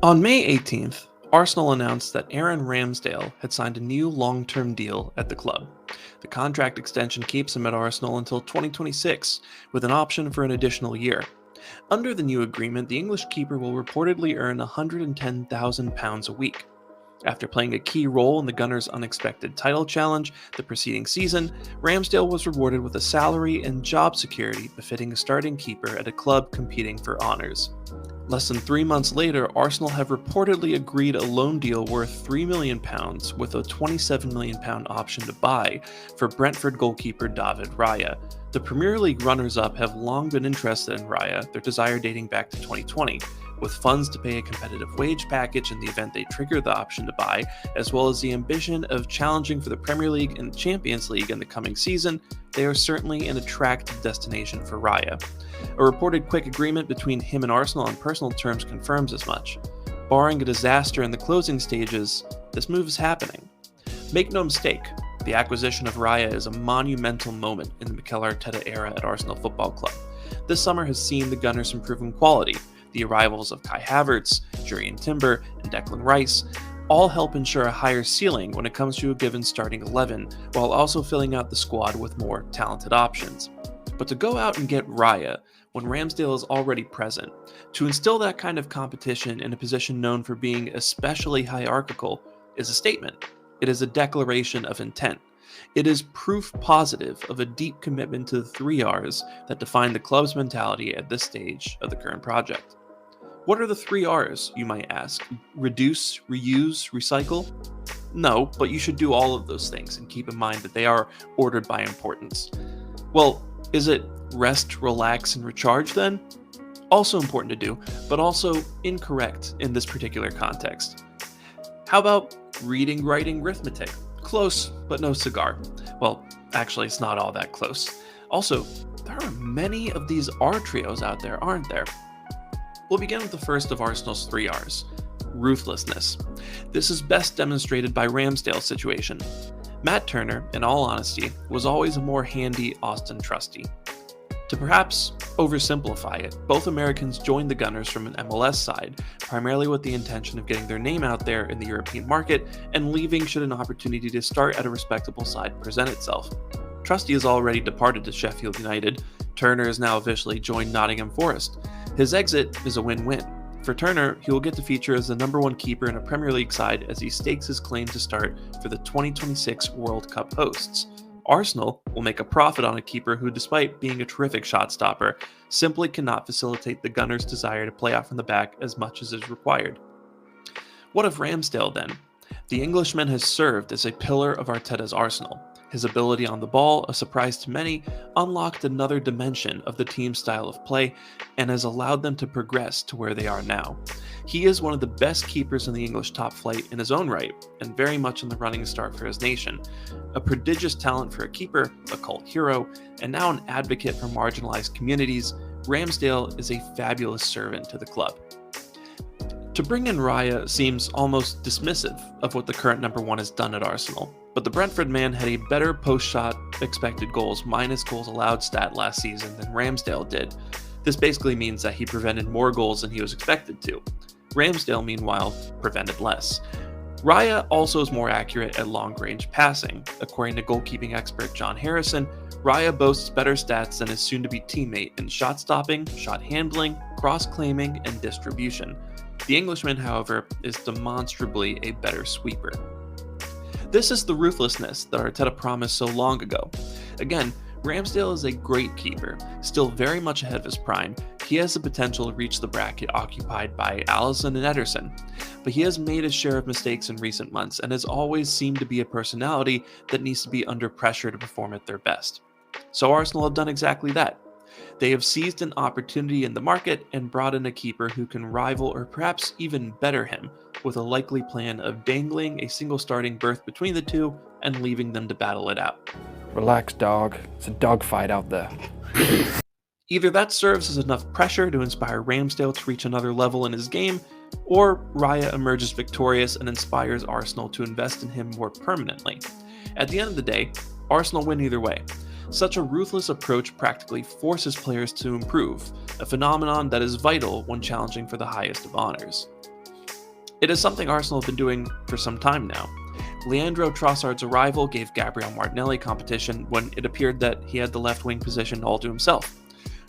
On May 18th, Arsenal announced that Aaron Ramsdale had signed a new long-term deal at the club. The contract extension keeps him at Arsenal until 2026, with an option for an additional year. Under the new agreement, the English keeper will reportedly earn £110,000 a week. After playing a key role in the Gunners' unexpected title challenge the preceding season, Ramsdale was rewarded with a salary and job security befitting a starting keeper at a club competing for honours. Less than 3 months later, Arsenal have reportedly agreed a loan deal worth £3 million with a £27 million option to buy for Brentford goalkeeper David Raya. The Premier League runners-up have long been interested in Raya, their desire dating back to 2020, with funds to pay a competitive wage package in the event they trigger the option to buy, as well as the ambition of challenging for the Premier League and Champions League in the coming season. They are certainly an attractive destination for Raya. A reported quick agreement between him and Arsenal on personal terms confirms as much. Barring a disaster in the closing stages, this move is happening. Make no mistake, the acquisition of Raya is a monumental moment in the Mikel Arteta era at Arsenal Football Club. This summer has seen the Gunners improve in quality. The arrivals of Kai Havertz, Jurrien Timber, and Declan Rice all help ensure a higher ceiling when it comes to a given starting 11, while also filling out the squad with more talented options. But to go out and get Raya when Ramsdale is already present, to instill that kind of competition in a position known for being especially hierarchical, is a statement. It is a declaration of intent. It is proof positive of a deep commitment to the 3 R's that define the club's mentality at this stage of the current project. What are the 3 R's, you might ask? Reduce, reuse, recycle? No, but you should do all of those things and keep in mind that they are ordered by importance. Well, is it rest, relax, and recharge then? Also important to do, but also incorrect in this particular context. How about reading, writing, arithmetic? Close, but no cigar. Well, actually, it's not all that close. Also, there are many of these R trios out there, aren't there? We'll begin with the first of Arsenal's 3 R's, ruthlessness. This is best demonstrated by Ramsdale's situation. Matt Turner, in all honesty, was always a more handy Austin Trusty. To perhaps oversimplify it, both Americans joined the Gunners from an MLS side, primarily with the intention of getting their name out there in the European market and leaving should an opportunity to start at a respectable side present itself. Trusty has already departed to Sheffield United. Turner has now officially joined Nottingham Forest. His exit is a win-win. For Turner, he will get to feature as the number 1 keeper in a Premier League side as he stakes his claim to start for the 2026 World Cup hosts. Arsenal will make a profit on a keeper who, despite being a terrific shot stopper, simply cannot facilitate the Gunners' desire to play out from the back as much as is required. What of Ramsdale then? The Englishman has served as a pillar of Arteta's Arsenal. His ability on the ball, a surprise to many, unlocked another dimension of the team's style of play and has allowed them to progress to where they are now. He is one of the best keepers in the English top flight in his own right, and very much in the running start for his nation. A prodigious talent for a keeper, a cult hero, and now an advocate for marginalized communities, Ramsdale is a fabulous servant to the club. To bring in Raya seems almost dismissive of what the current number 1 has done at Arsenal, but the Brentford man had a better post-shot expected goals minus goals allowed stat last season than Ramsdale did. This basically means that he prevented more goals than he was expected to. Ramsdale, meanwhile, prevented less. Raya also is more accurate at long-range passing. According to goalkeeping expert John Harrison, Raya boasts better stats than his soon-to-be teammate in shot stopping, shot handling, cross-claiming, and distribution. The Englishman, however, is demonstrably a better sweeper. This is the ruthlessness that Arteta promised so long ago. Again, Ramsdale is a great keeper, still very much ahead of his prime. He has the potential to reach the bracket occupied by Alisson and Ederson, but he has made his share of mistakes in recent months and has always seemed to be a personality that needs to be under pressure to perform at their best. So Arsenal have done exactly that. They have seized an opportunity in the market and brought in a keeper who can rival or perhaps even better him, with a likely plan of dangling a single starting berth between the two and leaving them to battle it out. Relax, dog. It's a dogfight out there. Either that serves as enough pressure to inspire Ramsdale to reach another level in his game, or Raya emerges victorious and inspires Arsenal to invest in him more permanently. At the end of the day, Arsenal win either way. Such a ruthless approach practically forces players to improve, a phenomenon that is vital when challenging for the highest of honors. It is something Arsenal have been doing for some time now. Leandro Trossard's arrival gave Gabriel Martinelli competition when it appeared that he had the left wing position all to himself.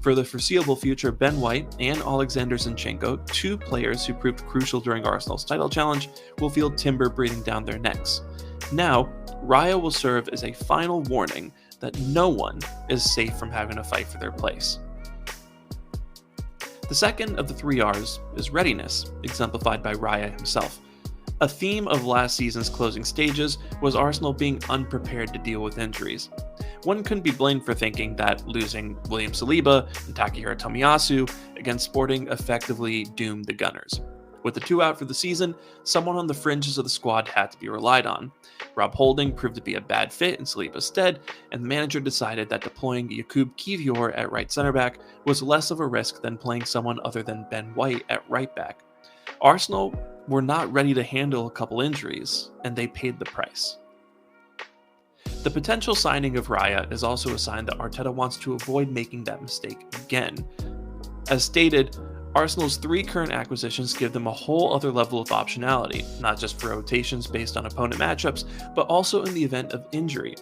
For the foreseeable future, Ben White and Alexander Zinchenko, two players who proved crucial during Arsenal's title challenge, will feel timber breathing down their necks. Now, Raya will serve as a final warning that no one is safe from having to fight for their place. The second of the 3 R's is readiness, exemplified by Raya himself. A theme of last season's closing stages was Arsenal being unprepared to deal with injuries. One couldn't be blamed for thinking that losing William Saliba and Takehiro Tomiyasu against Sporting effectively doomed the Gunners. With the 2 out for the season, someone on the fringes of the squad had to be relied on. Rob Holding proved to be a bad fit in Saliba's stead, and the manager decided that deploying Jakub Kiwior at right centre-back was less of a risk than playing someone other than Ben White at right-back. Arsenal were not ready to handle a couple injuries, and they paid the price. The potential signing of Raya is also a sign that Arteta wants to avoid making that mistake again. As stated, Arsenal's 3 current acquisitions give them a whole other level of optionality, not just for rotations based on opponent matchups, but also in the event of injury.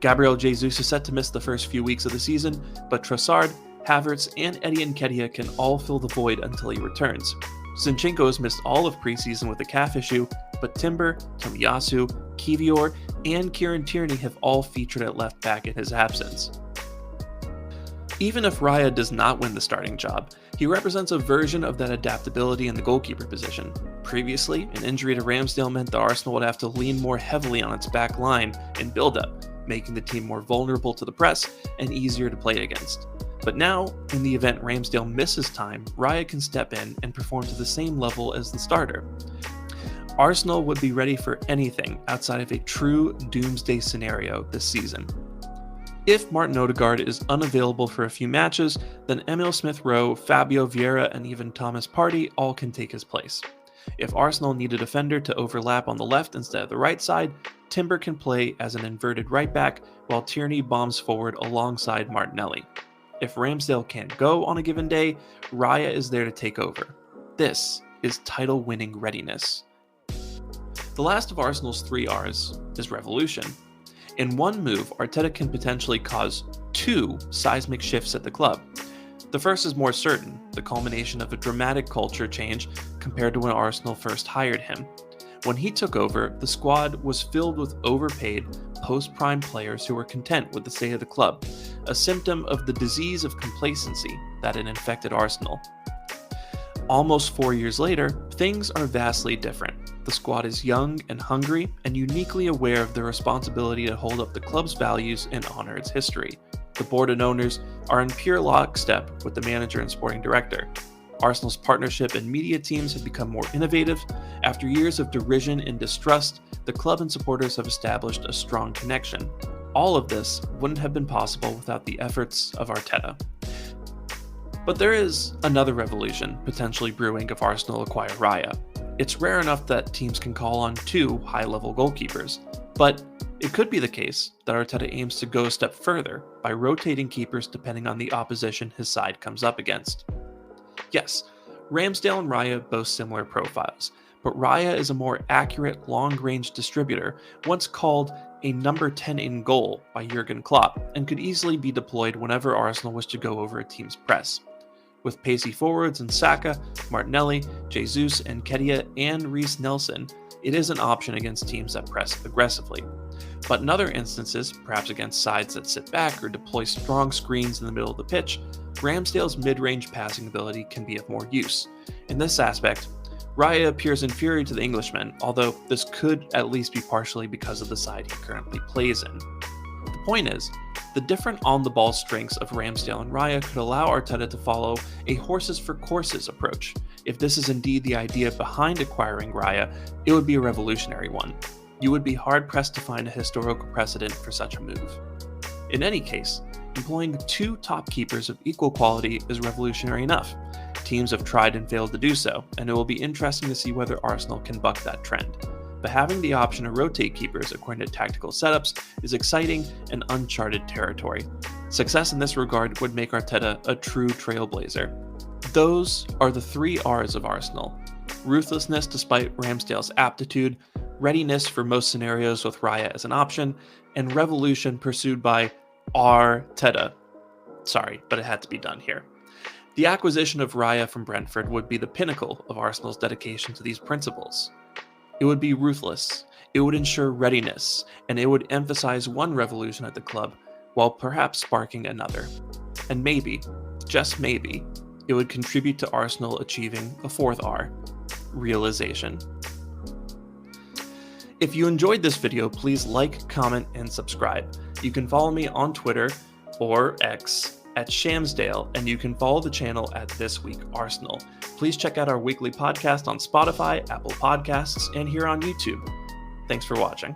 Gabriel Jesus is set to miss the first few weeks of the season, but Trossard, Havertz, and Eddie Nketiah can all fill the void until he returns. Zinchenko has missed all of preseason with a calf issue, but Timber, Tomiyasu, Kiwior, and Kieran Tierney have all featured at left back in his absence. Even if Raya does not win the starting job, he represents a version of that adaptability in the goalkeeper position. Previously, an injury to Ramsdale meant that Arsenal would have to lean more heavily on its back line in build-up, making the team more vulnerable to the press and easier to play against. But now, in the event Ramsdale misses time, Raya can step in and perform to the same level as the starter. Arsenal would be ready for anything outside of a true doomsday scenario this season. If Martin Odegaard is unavailable for a few matches, then Emile Smith-Rowe, Fabio Vieira, and even Thomas Partey all can take his place. If Arsenal need a defender to overlap on the left instead of the right side, Timber can play as an inverted right back while Tierney bombs forward alongside Martinelli. If Ramsdale can't go on a given day, Raya is there to take over. This is title-winning readiness. The last of Arsenal's 3 R's is revolution. In one move, Arteta can potentially cause 2 seismic shifts at the club. The first is more certain, the culmination of a dramatic culture change compared to when Arsenal first hired him. When he took over, the squad was filled with overpaid, post-prime players who were content with the state of the club, a symptom of the disease of complacency that had infected Arsenal. Almost 4 years later, things are vastly different. The squad is young and hungry and uniquely aware of their responsibility to hold up the club's values and honor its history. The board and owners are in pure lockstep with the manager and sporting director. Arsenal's partnership and media teams have become more innovative. After years of derision and distrust, the club and supporters have established a strong connection. All of this wouldn't have been possible without the efforts of Arteta. But there is another revolution potentially brewing if Arsenal acquire Raya. It's rare enough that teams can call on 2 high-level goalkeepers, but it could be the case that Arteta aims to go a step further by rotating keepers depending on the opposition his side comes up against. Yes, Ramsdale and Raya boast similar profiles, but Raya is a more accurate long-range distributor, once called a number 10 in goal by Jurgen Klopp, and could easily be deployed whenever Arsenal wish to go over a team's press. With pacey forwards in Saka, Martinelli, Jesus, Nketiah, and Reece Nelson, it is an option against teams that press aggressively. But in other instances, perhaps against sides that sit back or deploy strong screens in the middle of the pitch, Ramsdale's mid-range passing ability can be of more use. In this aspect, Raya appears inferior to the Englishman, although this could at least be partially because of the side he currently plays in. The point is, the different on-the-ball strengths of Ramsdale and Raya could allow Arteta to follow a horses-for-courses approach. If this is indeed the idea behind acquiring Raya, it would be a revolutionary one. You would be hard-pressed to find a historical precedent for such a move. In any case, employing 2 top keepers of equal quality is revolutionary enough. Teams have tried and failed to do so, and it will be interesting to see whether Arsenal can buck that trend. But having the option to rotate keepers according to tactical setups is exciting and uncharted territory. Success in this regard would make Arteta a true trailblazer. Those are the 3 R's of Arsenal: ruthlessness despite Ramsdale's aptitude, readiness for most scenarios with Raya as an option, and revolution pursued by Arteta. Sorry, but it had to be done here. The acquisition of Raya from Brentford would be the pinnacle of Arsenal's dedication to these principles. It would be ruthless, it would ensure readiness, and it would emphasize one revolution at the club while perhaps sparking another. And maybe, just maybe, it would contribute to Arsenal achieving a 4th R: realization. If you enjoyed this video, please like, comment, and subscribe. You can follow me on Twitter or X at Shamsdale, and you can follow the channel at This Week Arsenal. Please check out our weekly podcast on Spotify, Apple Podcasts, and here on YouTube. Thanks for watching.